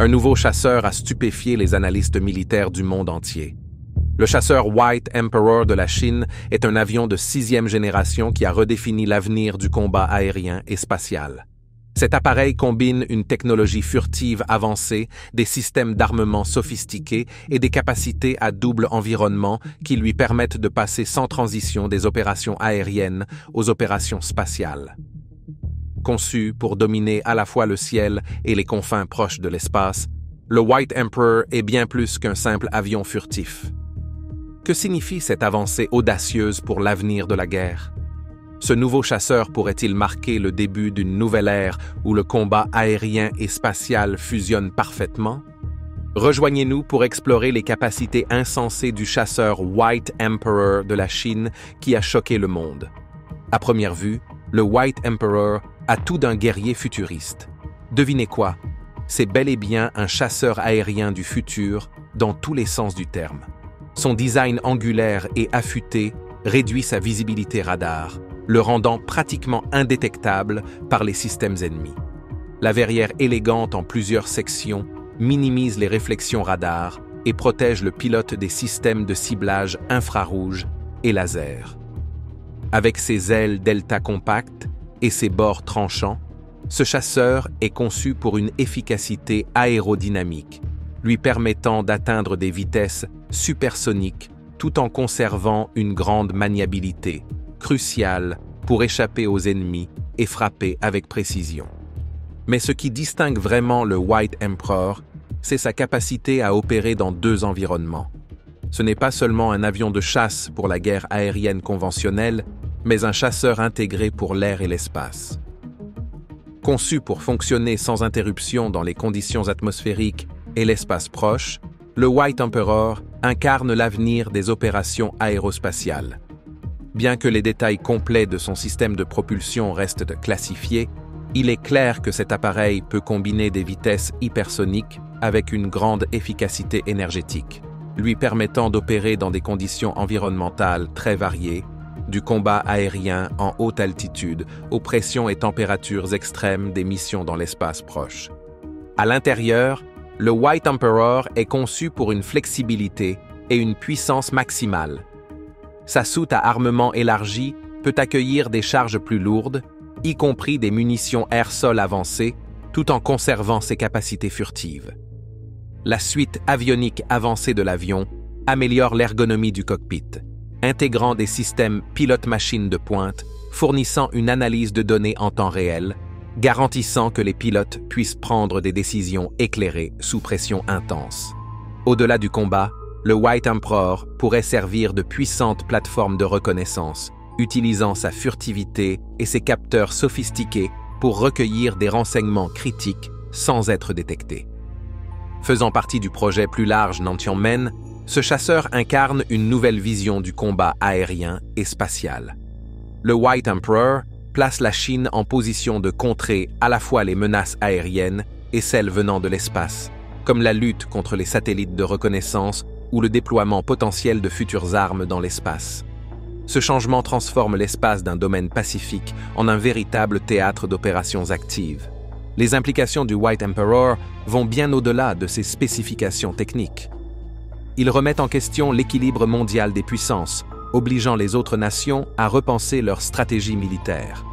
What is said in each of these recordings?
Un nouveau chasseur a stupéfié les analystes militaires du monde entier. Le chasseur White Emperor de la Chine est un avion de 6e génération qui a redéfini l'avenir du combat aérien et spatial. Cet appareil combine une technologie furtive avancée, des systèmes d'armement sophistiqués et des capacités à double environnement qui lui permettent de passer sans transition des opérations aériennes aux opérations spatiales. Conçu pour dominer à la fois le ciel et les confins proches de l'espace, le White Emperor est bien plus qu'un simple avion furtif. Que signifie cette avancée audacieuse pour l'avenir de la guerre? Ce nouveau chasseur pourrait-il marquer le début d'une nouvelle ère où le combat aérien et spatial fusionnent parfaitement? Rejoignez-nous pour explorer les capacités insensées du chasseur White Emperor de la Chine qui a choqué le monde. À première vue, le White Emperor a tout d'un guerrier futuriste. Devinez quoi? C'est bel et bien un chasseur aérien du futur dans tous les sens du terme. Son design angulaire et affûté réduit sa visibilité radar, le rendant pratiquement indétectable par les systèmes ennemis. La verrière élégante en plusieurs sections minimise les réflexions radar et protège le pilote des systèmes de ciblage infrarouge et laser. Avec ses ailes delta compactes et ses bords tranchants, ce chasseur est conçu pour une efficacité aérodynamique, lui permettant d'atteindre des vitesses supersoniques tout en conservant une grande maniabilité, cruciale pour échapper aux ennemis et frapper avec précision. Mais ce qui distingue vraiment le White Emperor, c'est sa capacité à opérer dans deux environnements. Ce n'est pas seulement un avion de chasse pour la guerre aérienne conventionnelle, mais un chasseur intégré pour l'air et l'espace. Conçu pour fonctionner sans interruption dans les conditions atmosphériques et l'espace proche, le White Emperor incarne l'avenir des opérations aérospatiales. Bien que les détails complets de son système de propulsion restent classifiés, il est clair que cet appareil peut combiner des vitesses hypersoniques avec une grande efficacité énergétique, lui permettant d'opérer dans des conditions environnementales très variées, du combat aérien en haute altitude aux pressions et températures extrêmes des missions dans l'espace proche. À l'intérieur, le White Emperor est conçu pour une flexibilité et une puissance maximale. Sa soute à armement élargi peut accueillir des charges plus lourdes, y compris des munitions air-sol avancées, tout en conservant ses capacités furtives. La suite avionique avancée de l'avion améliore l'ergonomie du cockpit, intégrant des systèmes pilote-machine de pointe, fournissant une analyse de données en temps réel, garantissant que les pilotes puissent prendre des décisions éclairées sous pression intense. Au-delà du combat, le White Emperor pourrait servir de puissante plateforme de reconnaissance, utilisant sa furtivité et ses capteurs sophistiqués pour recueillir des renseignements critiques sans être détecté. Faisant partie du projet plus large Nantianmen, ce chasseur incarne une nouvelle vision du combat aérien et spatial. Le White Emperor place la Chine en position de contrer à la fois les menaces aériennes et celles venant de l'espace, comme la lutte contre les satellites de reconnaissance ou le déploiement potentiel de futures armes dans l'espace. Ce changement transforme l'espace d'un domaine pacifique en un véritable théâtre d'opérations actives. Les implications du White Emperor vont bien au-delà de ses spécifications techniques. Ils remettent en question l'équilibre mondial des puissances, obligeant les autres nations à repenser leur stratégie militaire.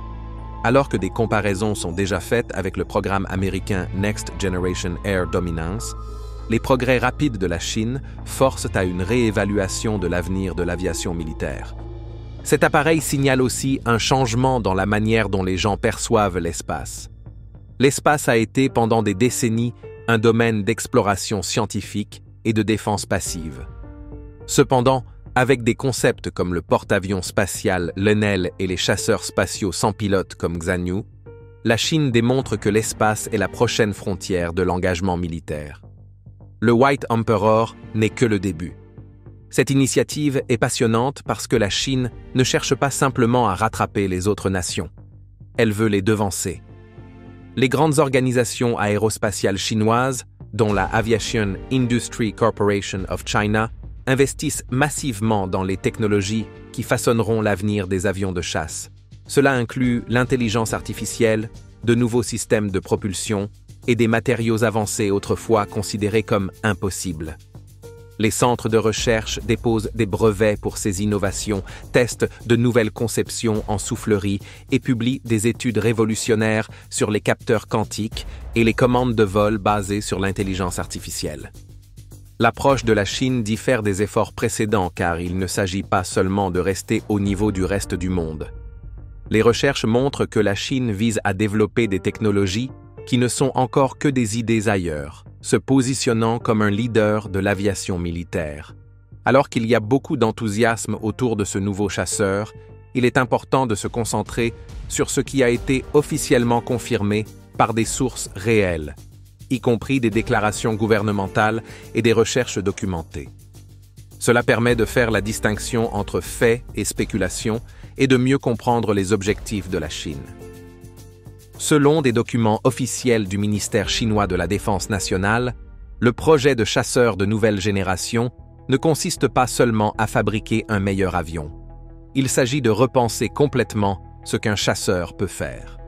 Alors que des comparaisons sont déjà faites avec le programme américain Next Generation Air Dominance, les progrès rapides de la Chine forcent à une réévaluation de l'avenir de l'aviation militaire. Cet appareil signale aussi un changement dans la manière dont les gens perçoivent l'espace. L'espace a été pendant des décennies un domaine d'exploration scientifique et de défense passive. Cependant, avec des concepts comme le porte-avions spatial Lenel et les chasseurs spatiaux sans pilote comme Xianyu, la Chine démontre que l'espace est la prochaine frontière de l'engagement militaire. Le White Emperor n'est que le début. Cette initiative est passionnante parce que la Chine ne cherche pas simplement à rattraper les autres nations. Elle veut les devancer. Les grandes organisations aérospatiales chinoises, dont la Aviation Industry Corporation of China, investissent massivement dans les technologies qui façonneront l'avenir des avions de chasse. Cela inclut l'intelligence artificielle, de nouveaux systèmes de propulsion et des matériaux avancés autrefois considérés comme impossibles. Les centres de recherche déposent des brevets pour ces innovations, testent de nouvelles conceptions en soufflerie et publient des études révolutionnaires sur les capteurs quantiques et les commandes de vol basées sur l'intelligence artificielle. L'approche de la Chine diffère des efforts précédents car il ne s'agit pas seulement de rester au niveau du reste du monde. Les recherches montrent que la Chine vise à développer des technologies qui ne sont encore que des idées ailleurs, se positionnant comme un leader de l'aviation militaire. Alors qu'il y a beaucoup d'enthousiasme autour de ce nouveau chasseur, il est important de se concentrer sur ce qui a été officiellement confirmé par des sources réelles, y compris des déclarations gouvernementales et des recherches documentées. Cela permet de faire la distinction entre faits et spéculations et de mieux comprendre les objectifs de la Chine. Selon des documents officiels du ministère chinois de la Défense nationale, le projet de chasseur de nouvelle génération ne consiste pas seulement à fabriquer un meilleur avion. Il s'agit de repenser complètement ce qu'un chasseur peut faire.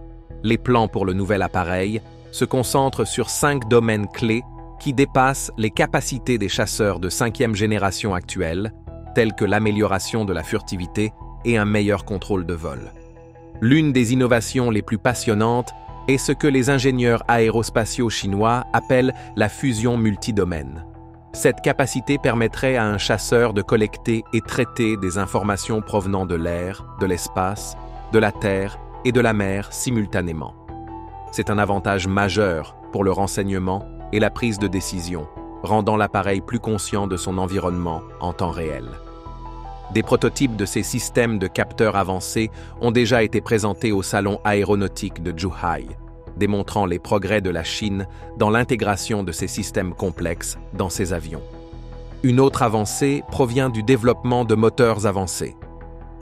Les plans pour le nouvel appareil se concentrent sur 5 domaines clés qui dépassent les capacités des chasseurs de 5e génération actuels, tels que l'amélioration de la furtivité et un meilleur contrôle de vol. L'une des innovations les plus passionnantes est ce que les ingénieurs aérospatiaux chinois appellent la fusion multidomaine. Cette capacité permettrait à un chasseur de collecter et traiter des informations provenant de l'air, de l'espace, de la terre et de la mer simultanément. C'est un avantage majeur pour le renseignement et la prise de décision, rendant l'appareil plus conscient de son environnement en temps réel. Des prototypes de ces systèmes de capteurs avancés ont déjà été présentés au salon aéronautique de Zhuhai, démontrant les progrès de la Chine dans l'intégration de ces systèmes complexes dans ses avions. Une autre avancée provient du développement de moteurs avancés.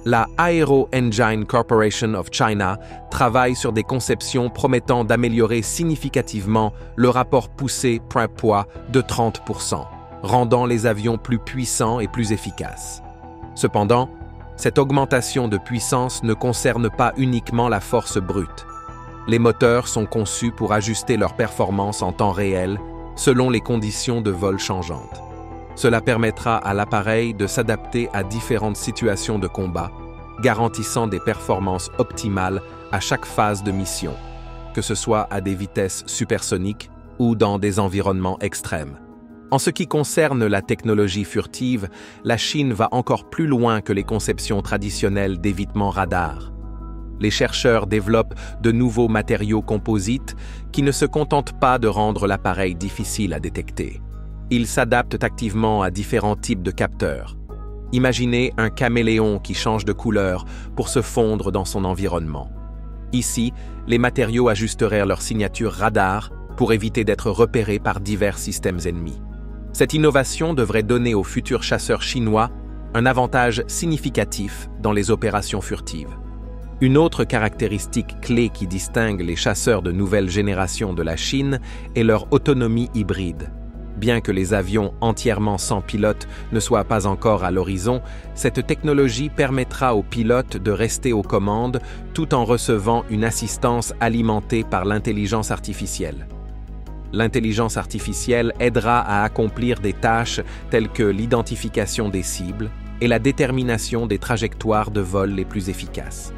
La Aero Engine Corporation of China travaille sur des conceptions promettant d'améliorer significativement le rapport poussée-poids de 30%, rendant les avions plus puissants et plus efficaces. Cependant, cette augmentation de puissance ne concerne pas uniquement la force brute. Les moteurs sont conçus pour ajuster leur performance en temps réel selon les conditions de vol changeantes. Cela permettra à l'appareil de s'adapter à différentes situations de combat, garantissant des performances optimales à chaque phase de mission, que ce soit à des vitesses supersoniques ou dans des environnements extrêmes. En ce qui concerne la technologie furtive, la Chine va encore plus loin que les conceptions traditionnelles d'évitement radar. Les chercheurs développent de nouveaux matériaux composites qui ne se contentent pas de rendre l'appareil difficile à détecter. Ils s'adaptent activement à différents types de capteurs. Imaginez un caméléon qui change de couleur pour se fondre dans son environnement. Ici, les matériaux ajusteraient leur signature radar pour éviter d'être repérés par divers systèmes ennemis. Cette innovation devrait donner aux futurs chasseurs chinois un avantage significatif dans les opérations furtives. Une autre caractéristique clé qui distingue les chasseurs de nouvelle génération de la Chine est leur autonomie hybride. Bien que les avions entièrement sans pilote ne soient pas encore à l'horizon, cette technologie permettra aux pilotes de rester aux commandes tout en recevant une assistance alimentée par l'intelligence artificielle. L'intelligence artificielle aidera à accomplir des tâches telles que l'identification des cibles et la détermination des trajectoires de vol les plus efficaces.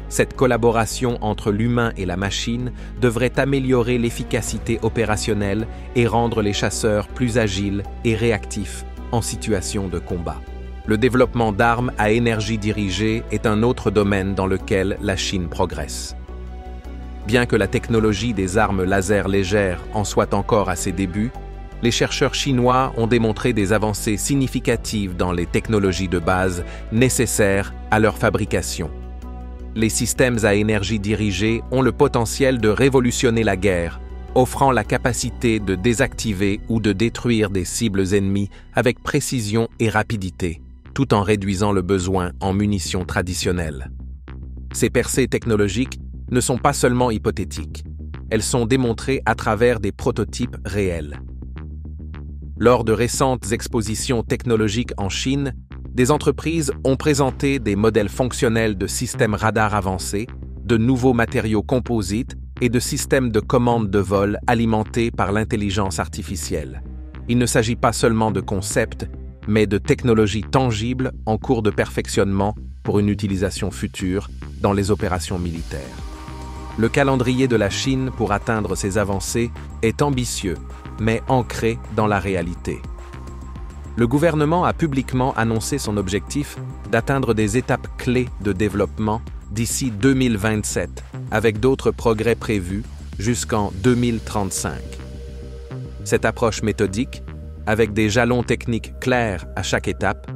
Cette collaboration entre l'humain et la machine devrait améliorer l'efficacité opérationnelle et rendre les chasseurs plus agiles et réactifs en situation de combat. Le développement d'armes à énergie dirigée est un autre domaine dans lequel la Chine progresse. Bien que la technologie des armes laser légères en soit encore à ses débuts, les chercheurs chinois ont démontré des avancées significatives dans les technologies de base nécessaires à leur fabrication. Les systèmes à énergie dirigée ont le potentiel de révolutionner la guerre, offrant la capacité de désactiver ou de détruire des cibles ennemies avec précision et rapidité, tout en réduisant le besoin en munitions traditionnelles. Ces percées technologiques ne sont pas seulement hypothétiques, elles sont démontrées à travers des prototypes réels. Lors de récentes expositions technologiques en Chine, des entreprises ont présenté des modèles fonctionnels de systèmes radars avancés, de nouveaux matériaux composites et de systèmes de commande de vol alimentés par l'intelligence artificielle. Il ne s'agit pas seulement de concepts, mais de technologies tangibles en cours de perfectionnement pour une utilisation future dans les opérations militaires. Le calendrier de la Chine pour atteindre ces avancées est ambitieux, mais ancré dans la réalité. Le gouvernement a publiquement annoncé son objectif d'atteindre des étapes clés de développement d'ici 2027, avec d'autres progrès prévus jusqu'en 2035. Cette approche méthodique, avec des jalons techniques clairs à chaque étape,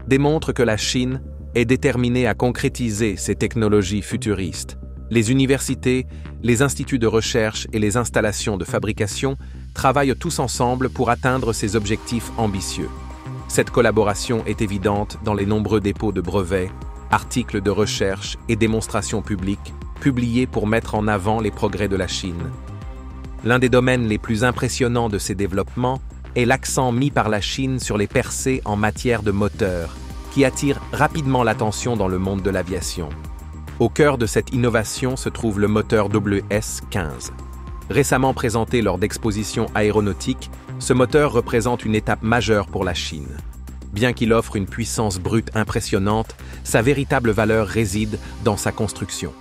démontre que la Chine est déterminée à concrétiser ces technologies futuristes. Les universités, les instituts de recherche et les installations de fabrication travaillent tous ensemble pour atteindre ces objectifs ambitieux. Cette collaboration est évidente dans les nombreux dépôts de brevets, articles de recherche et démonstrations publiques publiés pour mettre en avant les progrès de la Chine. L'un des domaines les plus impressionnants de ces développements est l'accent mis par la Chine sur les percées en matière de moteurs, qui attire rapidement l'attention dans le monde de l'aviation. Au cœur de cette innovation se trouve le moteur WS-15. Récemment présenté lors d'expositions aéronautiques, ce moteur représente une étape majeure pour la Chine. Bien qu'il offre une puissance brute impressionnante, sa véritable valeur réside dans sa construction.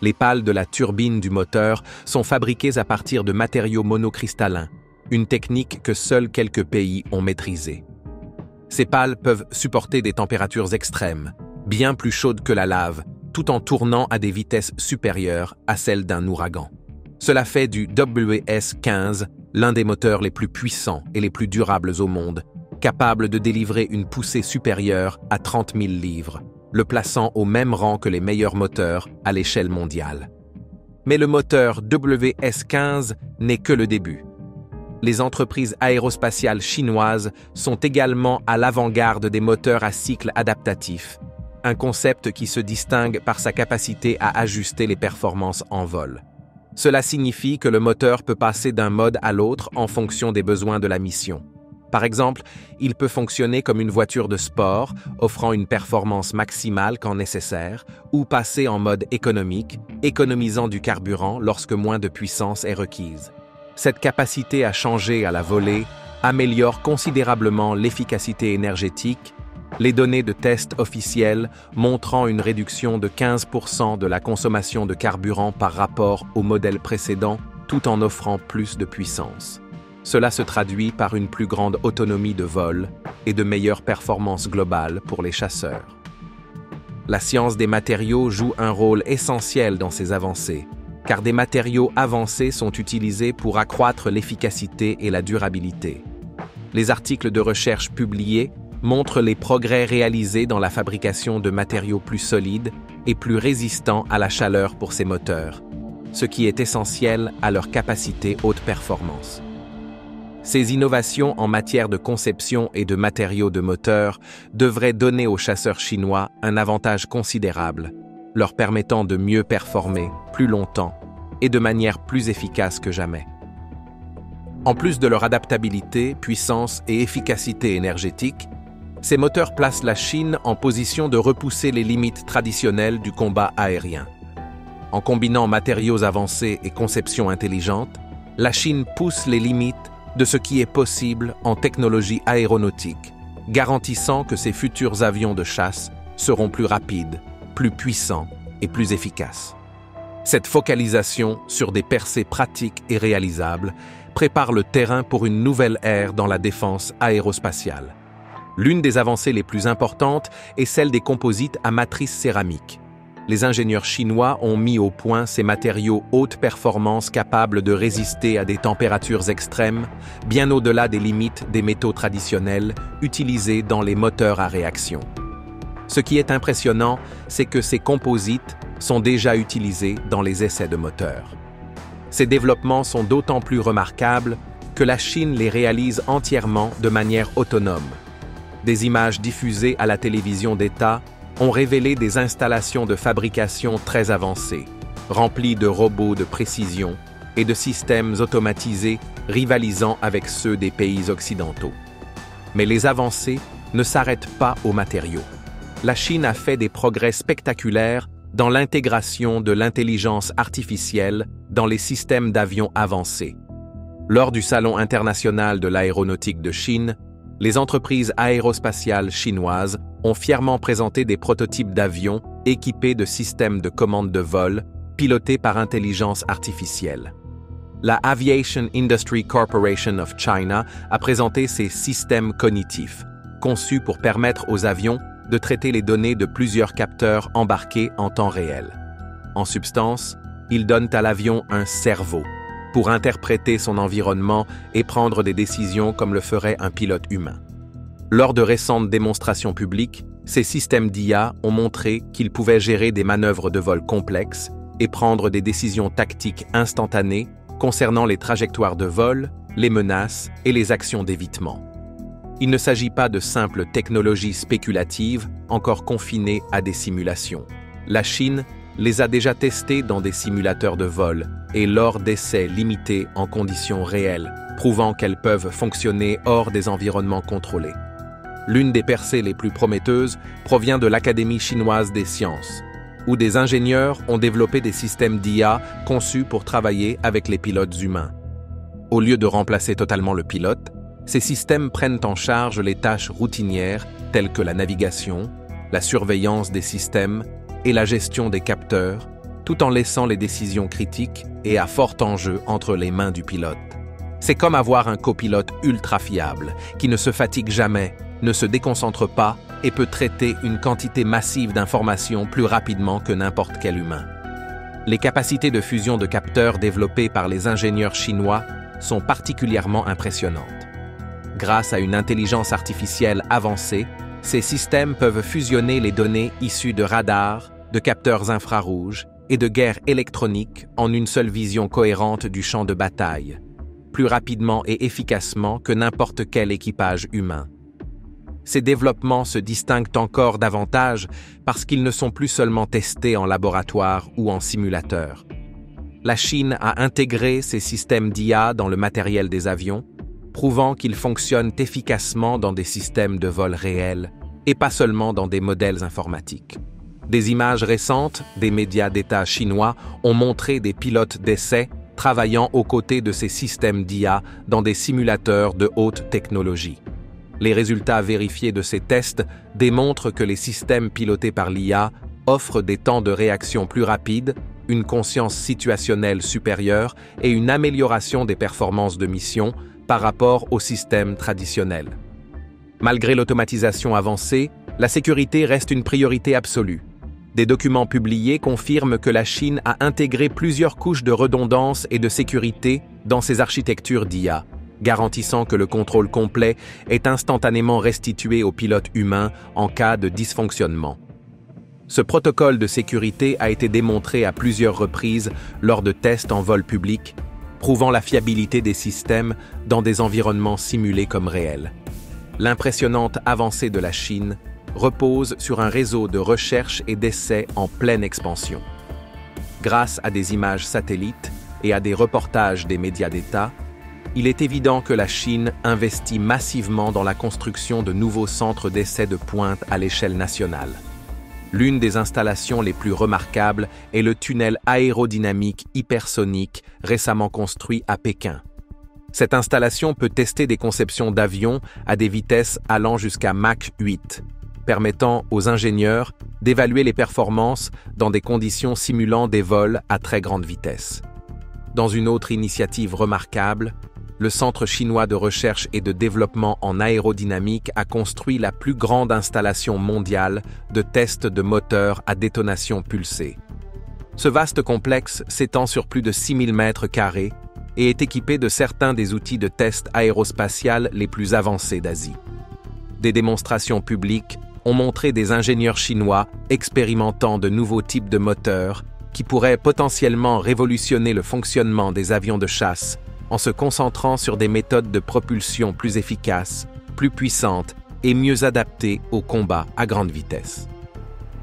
Les pales de la turbine du moteur sont fabriquées à partir de matériaux monocristallins, une technique que seuls quelques pays ont maîtrisée. Ces pales peuvent supporter des températures extrêmes, bien plus chaudes que la lave, tout en tournant à des vitesses supérieures à celles d'un ouragan. Cela fait du WS-15 l'un des moteurs les plus puissants et les plus durables au monde, capable de délivrer une poussée supérieure à 30 000 livres, le plaçant au même rang que les meilleurs moteurs à l'échelle mondiale. Mais le moteur WS-15 n'est que le début. Les entreprises aérospatiales chinoises sont également à l'avant-garde des moteurs à cycle adaptatif, un concept qui se distingue par sa capacité à ajuster les performances en vol. Cela signifie que le moteur peut passer d'un mode à l'autre en fonction des besoins de la mission. Par exemple, il peut fonctionner comme une voiture de sport, offrant une performance maximale quand nécessaire, ou passer en mode économique, économisant du carburant lorsque moins de puissance est requise. Cette capacité à changer à la volée améliore considérablement l'efficacité énergétique, les données de tests officiels montrant une réduction de 15% de la consommation de carburant par rapport au modèle précédent, tout en offrant plus de puissance. Cela se traduit par une plus grande autonomie de vol et de meilleures performances globales pour les chasseurs. La science des matériaux joue un rôle essentiel dans ces avancées, car des matériaux avancés sont utilisés pour accroître l'efficacité et la durabilité. Les articles de recherche publiés montrent les progrès réalisés dans la fabrication de matériaux plus solides et plus résistants à la chaleur pour ces moteurs, ce qui est essentiel à leur capacité haute performance. Ces innovations en matière de conception et de matériaux de moteur devraient donner aux chasseurs chinois un avantage considérable, leur permettant de mieux performer plus longtemps et de manière plus efficace que jamais. En plus de leur adaptabilité, puissance et efficacité énergétique, ces moteurs placent la Chine en position de repousser les limites traditionnelles du combat aérien. En combinant matériaux avancés et conception intelligente, la Chine pousse les limites de ce qui est possible en technologie aéronautique, garantissant que ses futurs avions de chasse seront plus rapides, plus puissants et plus efficaces. Cette focalisation sur des percées pratiques et réalisables prépare le terrain pour une nouvelle ère dans la défense aérospatiale. L'une des avancées les plus importantes est celle des composites à matrice céramique. Les ingénieurs chinois ont mis au point ces matériaux haute performance capables de résister à des températures extrêmes, bien au-delà des limites des métaux traditionnels utilisés dans les moteurs à réaction. Ce qui est impressionnant, c'est que ces composites sont déjà utilisés dans les essais de moteurs. Ces développements sont d'autant plus remarquables que la Chine les réalise entièrement de manière autonome. Des images diffusées à la télévision d'État ont révélé des installations de fabrication très avancées, remplies de robots de précision et de systèmes automatisés rivalisant avec ceux des pays occidentaux. Mais les avancées ne s'arrêtent pas aux matériaux. La Chine a fait des progrès spectaculaires dans l'intégration de l'intelligence artificielle dans les systèmes d'avions avancés. Lors du Salon international de l'aéronautique de Chine, les entreprises aérospatiales chinoises ont fièrement présenté des prototypes d'avions équipés de systèmes de commande de vol pilotés par intelligence artificielle. La Aviation Industry Corporation of China a présenté ces systèmes cognitifs, conçus pour permettre aux avions de traiter les données de plusieurs capteurs embarqués en temps réel. En substance, ils donnent à l'avion un cerveau pour interpréter son environnement et prendre des décisions comme le ferait un pilote humain. Lors de récentes démonstrations publiques, ces systèmes d'IA ont montré qu'ils pouvaient gérer des manœuvres de vol complexes et prendre des décisions tactiques instantanées concernant les trajectoires de vol, les menaces et les actions d'évitement. Il ne s'agit pas de simples technologies spéculatives encore confinées à des simulations. La Chine les a déjà testées dans des simulateurs de vol et lors d'essais limités en conditions réelles, prouvant qu'elles peuvent fonctionner hors des environnements contrôlés. L'une des percées les plus prometteuses provient de l'Académie chinoise des sciences, où des ingénieurs ont développé des systèmes d'IA conçus pour travailler avec les pilotes humains. Au lieu de remplacer totalement le pilote, ces systèmes prennent en charge les tâches routinières telles que la navigation, la surveillance des systèmes et la gestion des capteurs, tout en laissant les décisions critiques et à fort enjeu entre les mains du pilote. C'est comme avoir un copilote ultra fiable, qui ne se fatigue jamais, ne se déconcentre pas et peut traiter une quantité massive d'informations plus rapidement que n'importe quel humain. Les capacités de fusion de capteurs développées par les ingénieurs chinois sont particulièrement impressionnantes. Grâce à une intelligence artificielle avancée, ces systèmes peuvent fusionner les données issues de radars, de capteurs infrarouges et de guerres électroniques en une seule vision cohérente du champ de bataille, plus rapidement et efficacement que n'importe quel équipage humain. Ces développements se distinguent encore davantage parce qu'ils ne sont plus seulement testés en laboratoire ou en simulateur. La Chine a intégré ces systèmes d'IA dans le matériel des avions, prouvant qu'ils fonctionnent efficacement dans des systèmes de vol réels et pas seulement dans des modèles informatiques. Des images récentes des médias d'État chinois ont montré des pilotes d'essai travaillant aux côtés de ces systèmes d'IA dans des simulateurs de haute technologie. Les résultats vérifiés de ces tests démontrent que les systèmes pilotés par l'IA offrent des temps de réaction plus rapides, une conscience situationnelle supérieure et une amélioration des performances de mission par rapport aux systèmes traditionnels. Malgré l'automatisation avancée, la sécurité reste une priorité absolue. Des documents publiés confirment que la Chine a intégré plusieurs couches de redondance et de sécurité dans ses architectures d'IA, garantissant que le contrôle complet est instantanément restitué au pilote humain en cas de dysfonctionnement. Ce protocole de sécurité a été démontré à plusieurs reprises lors de tests en vol public, prouvant la fiabilité des systèmes dans des environnements simulés comme réels. L'impressionnante avancée de la Chine repose sur un réseau de recherche et d'essais en pleine expansion. Grâce à des images satellites et à des reportages des médias d'État, il est évident que la Chine investit massivement dans la construction de nouveaux centres d'essais de pointe à l'échelle nationale. L'une des installations les plus remarquables est le tunnel aérodynamique hypersonique récemment construit à Pékin. Cette installation peut tester des conceptions d'avions à des vitesses allant jusqu'à Mach 8, permettant aux ingénieurs d'évaluer les performances dans des conditions simulant des vols à très grande vitesse. Dans une autre initiative remarquable, le Centre chinois de recherche et de développement en aérodynamique a construit la plus grande installation mondiale de tests de moteurs à détonation pulsée. Ce vaste complexe s'étend sur plus de 6000 mètres carrés et est équipé de certains des outils de test aérospatial les plus avancés d'Asie. Des démonstrations publiques ont montré des ingénieurs chinois expérimentant de nouveaux types de moteurs qui pourraient potentiellement révolutionner le fonctionnement des avions de chasse en se concentrant sur des méthodes de propulsion plus efficaces, plus puissantes et mieux adaptées aux combats à grande vitesse.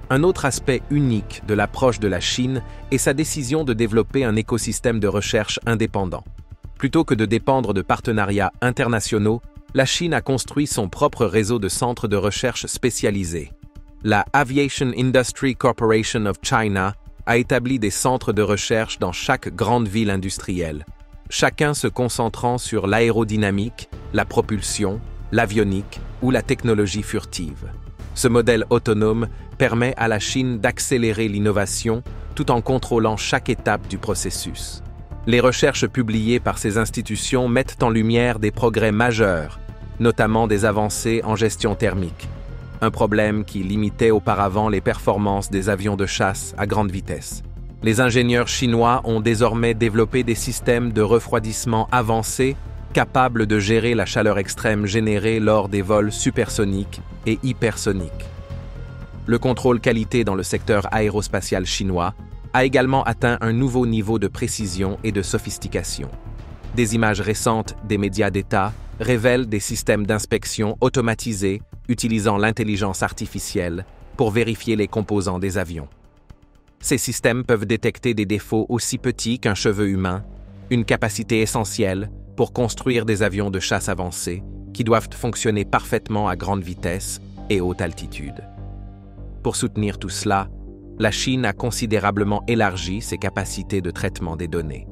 Un autre aspect unique de l'approche de la Chine est sa décision de développer un écosystème de recherche indépendant. Plutôt que de dépendre de partenariats internationaux, la Chine a construit son propre réseau de centres de recherche spécialisés. La Aviation Industry Corporation of China a établi des centres de recherche dans chaque grande ville industrielle, chacun se concentrant sur l'aérodynamique, la propulsion, l'avionique ou la technologie furtive. Ce modèle autonome permet à la Chine d'accélérer l'innovation tout en contrôlant chaque étape du processus. Les recherches publiées par ces institutions mettent en lumière des progrès majeurs, notamment des avancées en gestion thermique, un problème qui limitait auparavant les performances des avions de chasse à grande vitesse. Les ingénieurs chinois ont désormais développé des systèmes de refroidissement avancés capables de gérer la chaleur extrême générée lors des vols supersoniques et hypersoniques. Le contrôle qualité dans le secteur aérospatial chinois a également atteint un nouveau niveau de précision et de sophistication. Des images récentes des médias d'État révèlent des systèmes d'inspection automatisés utilisant l'intelligence artificielle pour vérifier les composants des avions. Ces systèmes peuvent détecter des défauts aussi petits qu'un cheveu humain, une capacité essentielle pour construire des avions de chasse avancés qui doivent fonctionner parfaitement à grande vitesse et haute altitude. Pour soutenir tout cela, la Chine a considérablement élargi ses capacités de traitement des données.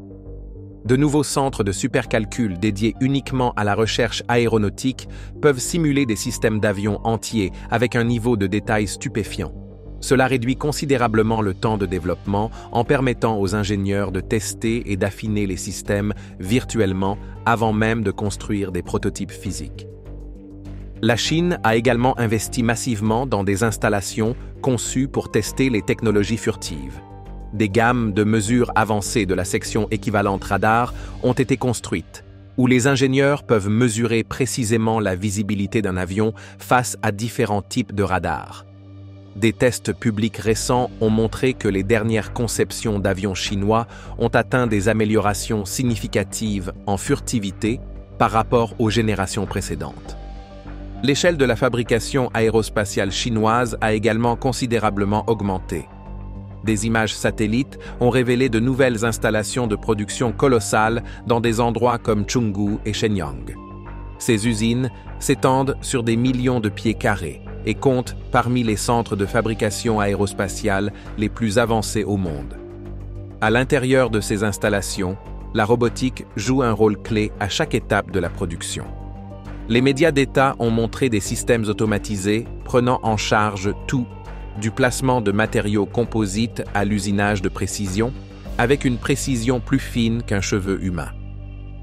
De nouveaux centres de supercalcul dédiés uniquement à la recherche aéronautique peuvent simuler des systèmes d'avions entiers avec un niveau de détail stupéfiant. Cela réduit considérablement le temps de développement en permettant aux ingénieurs de tester et d'affiner les systèmes virtuellement avant même de construire des prototypes physiques. La Chine a également investi massivement dans des installations conçues pour tester les technologies furtives. Des gammes de mesures avancées de la section équivalente radar ont été construites, où les ingénieurs peuvent mesurer précisément la visibilité d'un avion face à différents types de radars. Des tests publics récents ont montré que les dernières conceptions d'avions chinois ont atteint des améliorations significatives en furtivité par rapport aux générations précédentes. L'échelle de la fabrication aérospatiale chinoise a également considérablement augmenté. Des images satellites ont révélé de nouvelles installations de production colossales dans des endroits comme Chungju et Shenyang. Ces usines s'étendent sur des millions de pieds carrés et comptent parmi les centres de fabrication aérospatiale les plus avancés au monde. À l'intérieur de ces installations, la robotique joue un rôle clé à chaque étape de la production. Les médias d'État ont montré des systèmes automatisés prenant en charge tout, du placement de matériaux composites à l'usinage de précision, avec une précision plus fine qu'un cheveu humain.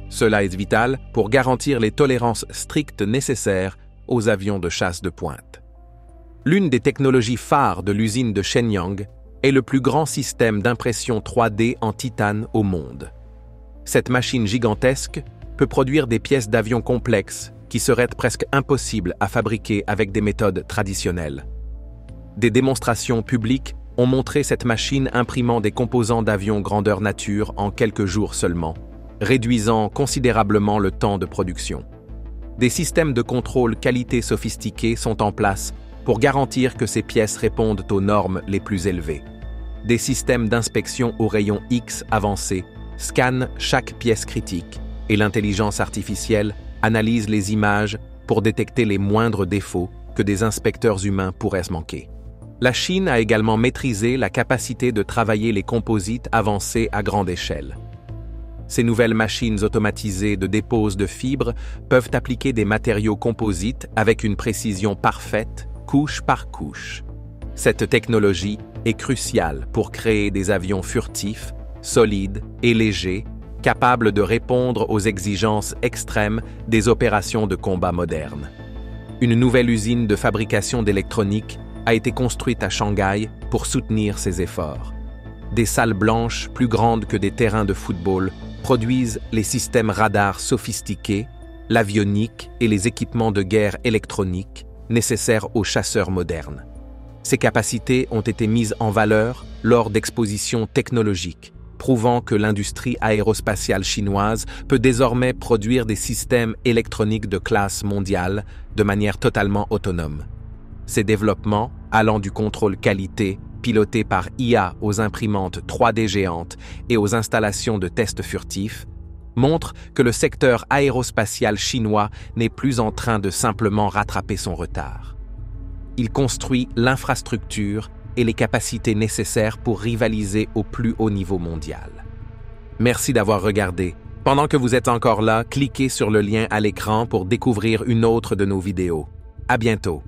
Cela est vital pour garantir les tolérances strictes nécessaires aux avions de chasse de pointe. L'une des technologies phares de l'usine de Shenyang est le plus grand système d'impression 3D en titane au monde. Cette machine gigantesque peut produire des pièces d'avions complexes qui seraient presque impossibles à fabriquer avec des méthodes traditionnelles. Des démonstrations publiques ont montré cette machine imprimant des composants d'avions grandeur nature en quelques jours seulement, réduisant considérablement le temps de production. Des systèmes de contrôle qualité sophistiqués sont en place pour garantir que ces pièces répondent aux normes les plus élevées. Des systèmes d'inspection au rayon X avancés scannent chaque pièce critique et l'intelligence artificielle analyse les images pour détecter les moindres défauts que des inspecteurs humains pourraient manquer. La Chine a également maîtrisé la capacité de travailler les composites avancés à grande échelle. Ces nouvelles machines automatisées de dépose de fibres peuvent appliquer des matériaux composites avec une précision parfaite, couche par couche. Cette technologie est cruciale pour créer des avions furtifs, solides et légers, capables de répondre aux exigences extrêmes des opérations de combat modernes. Une nouvelle usine de fabrication d'électronique a été construite à Shanghai pour soutenir ces efforts. Des salles blanches plus grandes que des terrains de football produisent les systèmes radars sophistiqués, l'avionique et les équipements de guerre électroniques nécessaires aux chasseurs modernes. Ces capacités ont été mises en valeur lors d'expositions technologiques, prouvant que l'industrie aérospatiale chinoise peut désormais produire des systèmes électroniques de classe mondiale de manière totalement autonome. Ces développements, allant du contrôle qualité, piloté par IA aux imprimantes 3D géantes et aux installations de tests furtifs, montrent que le secteur aérospatial chinois n'est plus en train de simplement rattraper son retard. Il construit l'infrastructure et les capacités nécessaires pour rivaliser au plus haut niveau mondial. Merci d'avoir regardé. Pendant que vous êtes encore là, cliquez sur le lien à l'écran pour découvrir une autre de nos vidéos. À bientôt.